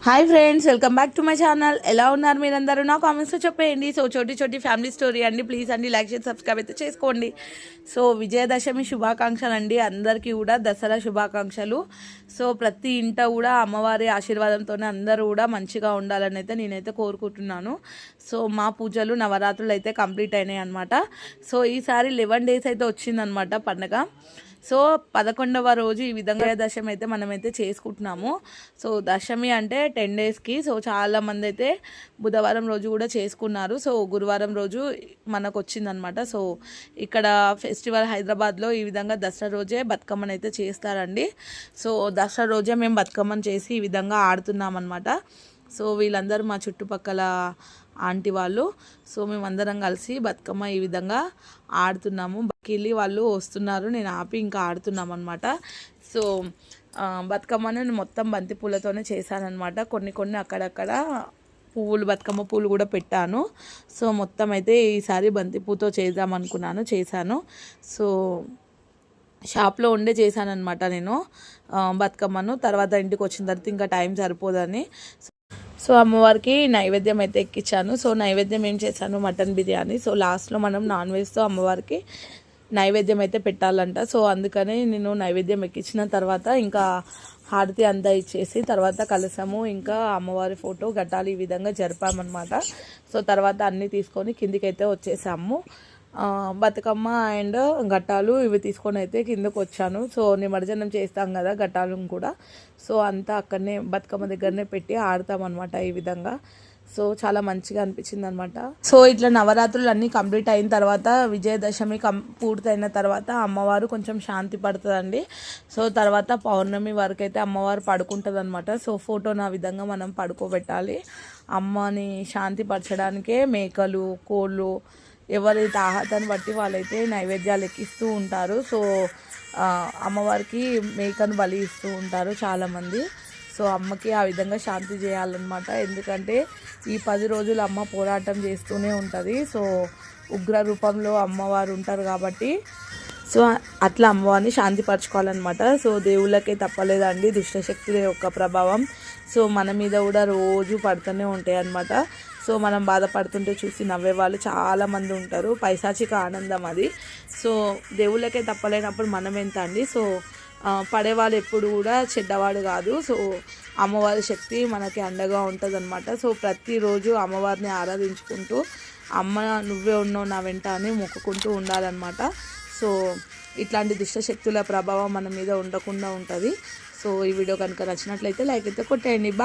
Hi friends, welcome back to my channel. ఎలా ఉన్నారు మీరందరూ? నా కామెంట్స్లో చెప్పేయండి. సో చోటి ఫ్యామిలీ స్టోరీ అండి. ప్లీజ్ అండి లైక్ చేసి సబ్స్క్రైబ్ అయితే చేసుకోండి. సో విజయదశమి శుభాకాంక్షలు అండి అందరికీ కూడా. దసరా శుభాకాంక్షలు. సో ప్రతి ఇంట కూడా అమ్మవారి ఆశీర్వాదంతోనే అందరూ కూడా మంచిగా ఉండాలని అయితే నేనైతే కోరుకుంటున్నాను. సో మా పూజలు నవరాత్రులు అయితే కంప్లీట్ అయినాయి అనమాట. సో ఈసారి 11 days అయితే వచ్చిందనమాట పండగ. సో 11వ రోజు ఈ విధంగా దశమి అయితే మనమైతే చేసుకుంటున్నాము. సో దశమి అంటే 10 daysకి. సో చాలామంది అయితే బుధవారం రోజు కూడా చేసుకున్నారు. సో గురువారం రోజు మనకు వచ్చిందనమాట. సో ఇక్కడ ఫెస్టివల్ హైదరాబాద్లో ఈ విధంగా దసరా రోజే బతుకమ్మను అయితే చేస్తారండి. సో దసరా రోజే మేము బతుకమ్మను చేసి ఈ విధంగా ఆడుతున్నాం అనమాట. సో వీళ్ళందరూ మా చుట్టుపక్కల ఆంటీ వాళ్ళు. సో మేమందరం కలిసి బతుకమ్మ ఈ విధంగా ఆడుతున్నాము. బకిలి వాళ్ళు వస్తున్నారు, నేను ఆపి ఇంకా ఆడుతున్నాం అనమాట. సో బతుకమ్మను మొత్తం బంతి పూలతోనే చేశానమాట. కొన్ని అక్కడక్కడ పువ్వులు, బతుకమ్మ పువ్వులు కూడా పెట్టాను. సో మొత్తం అయితే ఈసారి బంతి పూతో చేద్దామనుకున్నాను, చేశాను. సో షాప్లో ఉండే చేశానమాట నేను బతుకమ్మను. తర్వాత ఇంటికి వచ్చిన తర్వాత ఇంకా టైం సరిపోదని సో అమ్మవారికి నైవేద్యం అయితే ఎక్కించాను. సో నైవేద్యం ఏం చేశాను, మటన్ బిర్యానీ. సో లాస్ట్లో మనం నాన్ వెజ్తో అమ్మవారికి నైవేద్యం అయితే పెట్టాలంట. సో అందుకని నేను నైవేద్యం ఎక్కించిన తర్వాత ఇంకా హారతి అంతా ఇచ్చేసి తర్వాత కలసము ఇంకా అమ్మవారి ఫోటో గట్టాలు ఈ విధంగా జరిపామన్నమాట. సో తర్వాత అన్నీ తీసుకొని కిందికి అయితే వచ్చేసాము. బతుకమ్మ అండ్ గట్టాలు ఇవి తీసుకొని అయితే కిందకు వచ్చాను. సో నిమజ్జనం చేస్తాం కదా గట్టాలను కూడా. సో అంతా అక్కడనే బతుకమ్మ దగ్గరనే పెట్టి ఆడతామన్నమాట ఈ విధంగా. సో చాలా మంచిగా అనిపించింది అనమాట. సో ఇట్లా నవరాత్రులు అన్నీ కంప్లీట్ అయిన తర్వాత విజయదశమి పూర్తయిన తర్వాత అమ్మవారు కొంచెం శాంతి పడుతుందండి. సో తర్వాత పౌర్ణమి వరకు అయితే అమ్మవారు పడుకుంటుంది అనమాట. సో ఫోటోను ఆ విధంగా మనం పడుకోబెట్టాలి. అమ్మని శాంతి పరచడానికే మేకలు, కోళ్ళు, ఎవరైతే ఆహాతాన్ని బట్టి వాళ్ళైతే నైవేద్యాలు ఎక్కిస్తూ ఉంటారు. సో అమ్మవారికి మేకను బలి ఇస్తూ ఉంటారు చాలామంది. సో అమ్మకి ఆ విధంగా శాంతి చేయాలన్నమాట. ఎందుకంటే ఈ 10 రోజులు అమ్మ పోరాటం చేస్తూనే ఉంటుంది. సో ఉగ్ర రూపంలో అమ్మవారు ఉంటారు కాబట్టి సో అట్లా అమ్మవారిని శాంతిపరచుకోవాలన్నమాట. సో దేవుళ్ళకే తప్పలేదండి దుష్టశక్తుల యొక్క ప్రభావం. సో మన మీద కూడా రోజు పడుతూనే ఉంటాయి అన్నమాట. సో మనం బాధపడుతుంటే చూసి నవ్వే వాళ్ళు చాలామంది ఉంటారు. పైశాచిక ఆనందం అది. సో దేవుళ్ళకే తప్పలేనప్పుడు మనం ఎంత అండి. సో పడేవాళ్ళు ఎప్పుడు కూడా చెడ్డవాడు కాదు. సో అమ్మవారి శక్తి మనకి అండగా ఉంటుంది అనమాట. సో ప్రతిరోజు అమ్మవారిని ఆరాధించుకుంటూ అమ్మ నువ్వే ఉన్నావు నా వెంట అని మొక్కుకుంటూ ఉండాలన్నమాట. సో ఇట్లాంటి దుష్టశక్తుల ప్రభావం మన మీద ఉండకుండా ఉంటుంది. సో ఈ వీడియో కనుక నచ్చినట్లయితే లైక్ అయితే కొట్టేయండి.